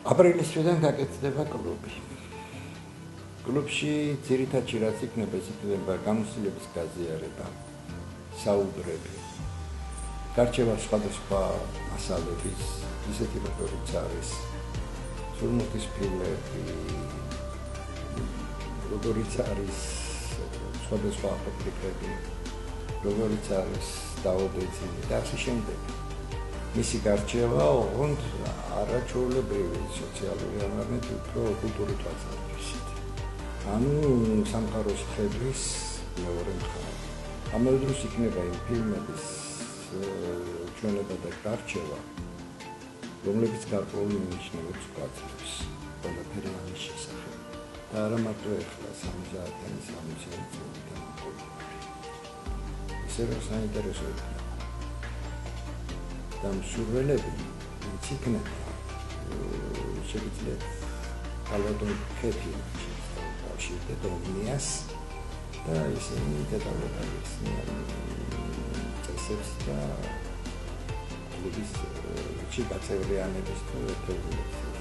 აპრილის თვიდან გაკეთდება კლუბი. კლუბში ძირითადად რაც იქნება გამოცდილების გაზიარება, საუბრები. გარჩევა სხვადასხვა მასალების, ისეთი როგორიც არის სურმუხტის ფილები, როგორიც არის სხვადასხვა აფეთქებები, როგორიც არის დაობეცილი და ასე შემდეგ. მისი გარჩევა ოღონდ არაჩვეულებრივი სოციალური არამედ უფრო კულტურული თვალსაზრისით. ანუ სამყაროს ხედვის მეორე მხარე. ამავე დროს იქნება იმ ფილმების ჩვენება და გარჩევა, რომლებიც გარკვეულ მნიშვნელობას გვაძლევს ყველაფერი ამის შესახებ. და არა მარტო ეხლა 70-იანი 60-იანი წლიდან ისე რომ საინტერესო იქნება. და მსურველები იქნება შეიძლება ალბათ ქეთი შეიძლება დონიას და ისინი დედალობებს წესებს და კლუბის ჩიგაწევრიანების თუ ერთობლივ